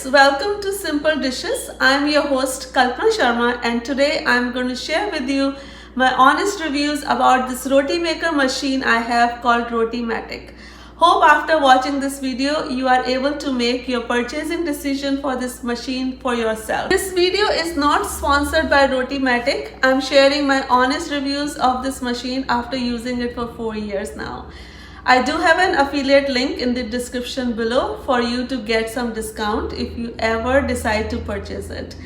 friends, welcome to Simple Dishes. I'm your host Kalpana Sharma and today I'm going to share with you my honest reviews about this Roti Maker machine I have called Rotimatic. Hope after watching this video you are able to make your purchasing decision for this machine for yourself. This video is not sponsored by Rotimatic. I'm sharing my honest reviews of this machine after using it for 4 years now. I do have an affiliate link in the description below for you to get some discount if you ever decide to purchase it.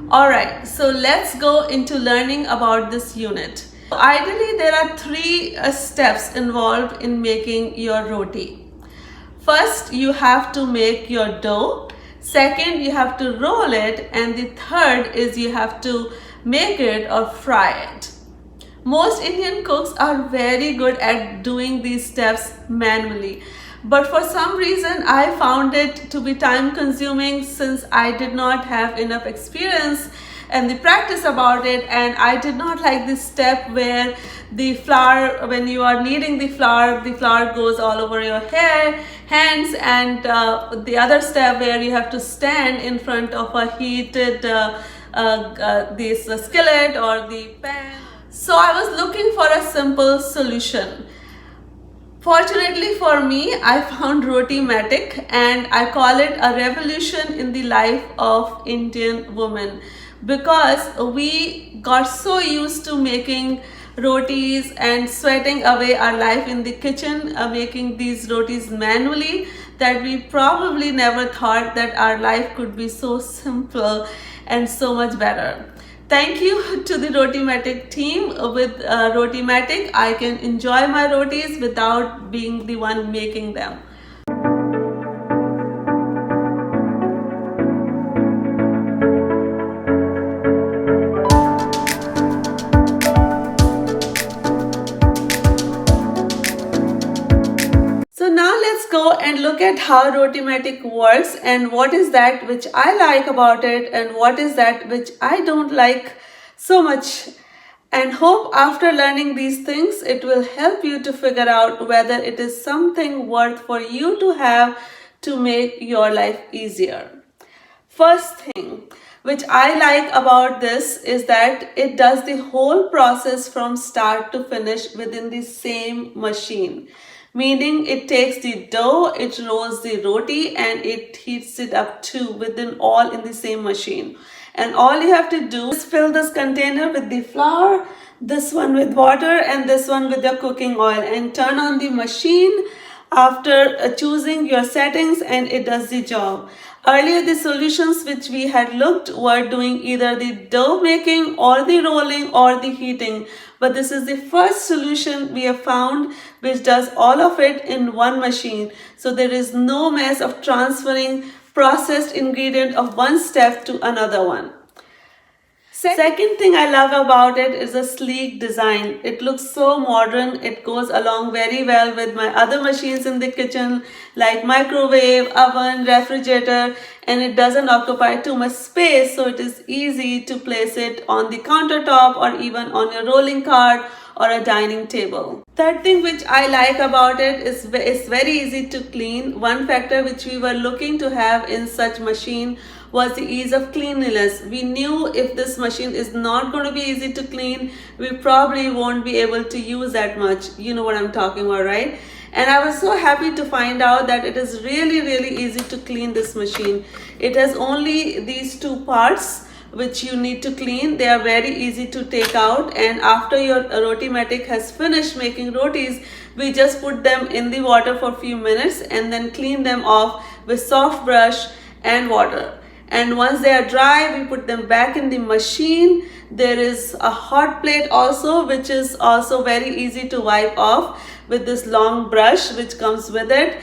Alright, so let's go into learning about this unit. Ideally, there are three steps involved in making your roti. First, you have to make your dough. Second, you have to roll it. And the third is you have to make it or fry it. Most Indian cooks are very good at doing these steps manually. But for some reason, I found it to be time consuming since I did not have enough experience and the practice about it, and I did not like this step where the flour, when you are kneading the flour goes all over your hands, and the other step where you have to stand in front of a heated this skillet or the pan. So I was looking for a simple solution. Fortunately for me, I found Rotimatic, and I call it a revolution in the life of Indian women, because we got so used to making rotis and sweating away our life in the kitchen, making these rotis manually, that we probably never thought that our life could be so simple and so much better. Thank you to the Rotimatic team. With Rotimatic, I can enjoy my rotis without being the one making them. So now let's go and look at how Rotimatic works and what is that which I like about it and what is that which I don't like so much. And hope after learning these things, it will help you to figure out whether it is something worth for you to have to make your life easier. First thing which I like about this is that it does the whole process from start to finish within the same machine. Meaning it takes the dough, it rolls the roti, and it heats it up too within all in the same machine. And all you have to do is fill this container with the flour, this one with water, and this one with your cooking oil, and turn on the machine after choosing your settings, and it does the job. Earlier, the solutions which we had looked were doing either the dough making or the rolling or the heating. But this is the first solution we have found which does all of it in one machine. So there is no mess of transferring processed ingredient of one step to another one. Second thing I love about it is the sleek design. It looks so modern. It goes along very well with my other machines in the kitchen like microwave, oven, refrigerator, and it doesn't occupy too much space, so it is easy to place it on the countertop or even on your rolling cart or a dining table. Third thing which I like about it is it's very easy to clean. One factor which we were looking to have in such machine was the ease of cleanliness. We knew if this machine is not going to be easy to clean, we probably won't be able to use that much. You know what I'm talking about, right? And I was so happy to find out that it is really easy to clean this machine. It has only these two parts which you need to clean. They are very easy to take out, and after your Rotimatic has finished making rotis, we just put them in the water for a few minutes and then clean them off with soft brush and water. And once they are dry, we put them back in the machine. There is a hot plate also, which is also very easy to wipe off with this long brush which comes with it.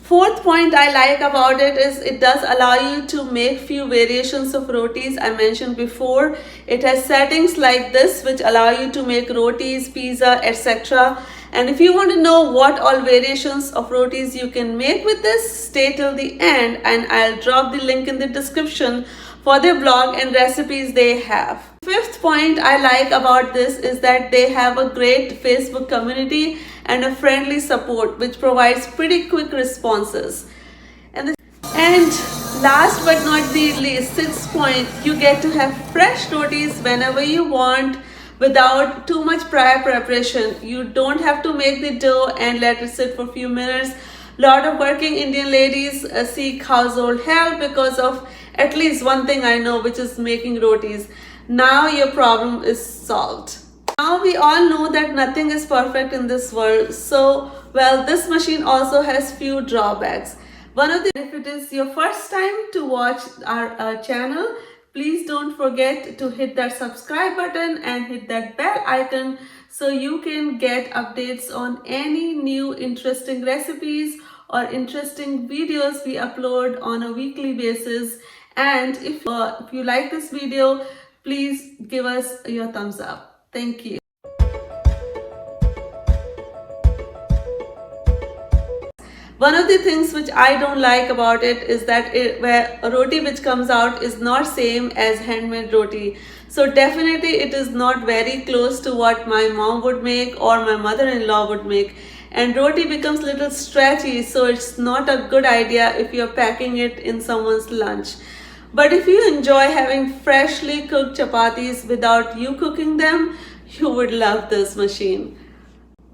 Fourth point I like about it is it does allow you to make few variations of rotis. I mentioned before, it has settings like this which allow you to make rotis, pizza, etc. And if you want to know what all variations of rotis you can make with this, stay till the end and I'll drop the link in the description for their blog and recipes they have. Fifth point I like about this is that they have a great Facebook community and a friendly support which provides pretty quick responses. And Last but not the least, sixth point, you get to have fresh rotis whenever you want without too much prior preparation. You don't have to make the dough and let it sit for a few minutes. Lot of working Indian ladies seek household help because of at least one thing I know, which is making rotis. Now your problem is solved. Now we all know that nothing is perfect in this world. So, well, this machine also has few drawbacks. One of the, if it is your first time to watch our channel, please don't forget to hit that subscribe button and hit that bell icon so you can get updates on any new interesting recipes or interesting videos we upload on a weekly basis. And if you like this video, please give us your thumbs up. Thank you. One of the things which I don't like about it is that where a roti which comes out is not same as handmade roti. So definitely it is not very close to what my mom would make or my mother-in-law would make. And roti becomes a little stretchy, so it's not a good idea if you're packing it in someone's lunch. But if you enjoy having freshly cooked chapatis without you cooking them, you would love this machine.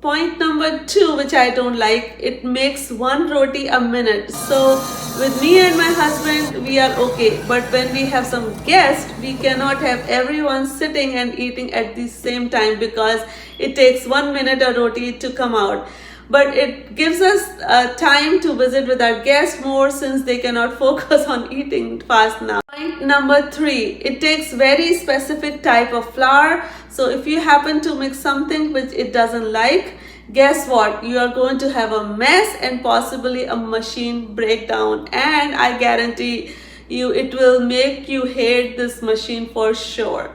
Point number 2, which I don't like, it makes one roti a minute. So with me and my husband, we are okay. But when we have some guests, we cannot have everyone sitting and eating at the same time because it takes 1 minute a roti to come out. But it gives us time to visit with our guests more since they cannot focus on eating fast now. Point number 3, it takes very specific type of flour. So if you happen to mix something which it doesn't like, guess what? You are going to have a mess and possibly a machine breakdown. And I guarantee you it will make you hate this machine for sure.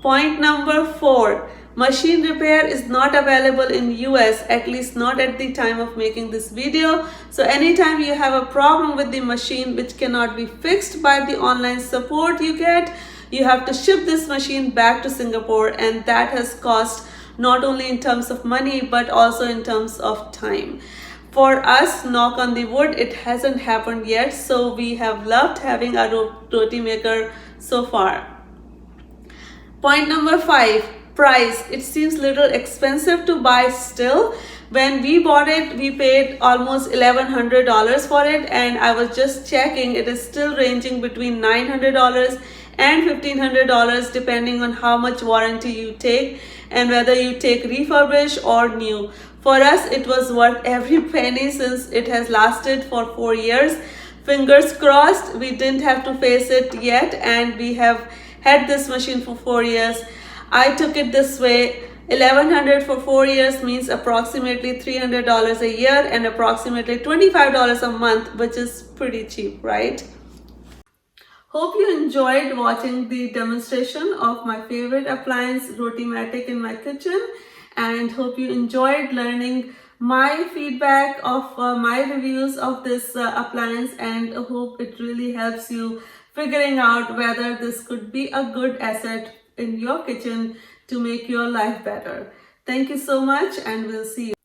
Point number 4, machine repair is not available in US, at least not at the time of making this video. So anytime you have a problem with the machine which cannot be fixed by the online support you get, you have to ship this machine back to Singapore, and that has cost not only in terms of money but also in terms of time. For us, knock on the wood, it hasn't happened yet, so we have loved having a roti maker so far. Point number 5, price. It seems little expensive to buy still. When we bought it, we paid almost $1,100 for it, and I was just checking, it is still ranging between $900 and $1,500 depending on how much warranty you take and whether you take refurbished or new. For us, it was worth every penny since it has lasted for 4 years. Fingers crossed, we didn't have to face it yet, and we have had this machine for 4 years. I took it this way. $1,100 for 4 years means approximately $300 a year and approximately $25 a month, which is pretty cheap, right? Hope you enjoyed watching the demonstration of my favorite appliance, Rotimatic, in my kitchen, and hope you enjoyed learning my feedback of my reviews of this appliance, and hope it really helps you figuring out whether this could be a good asset in your kitchen to make your life better. Thank you so much, and we'll see you.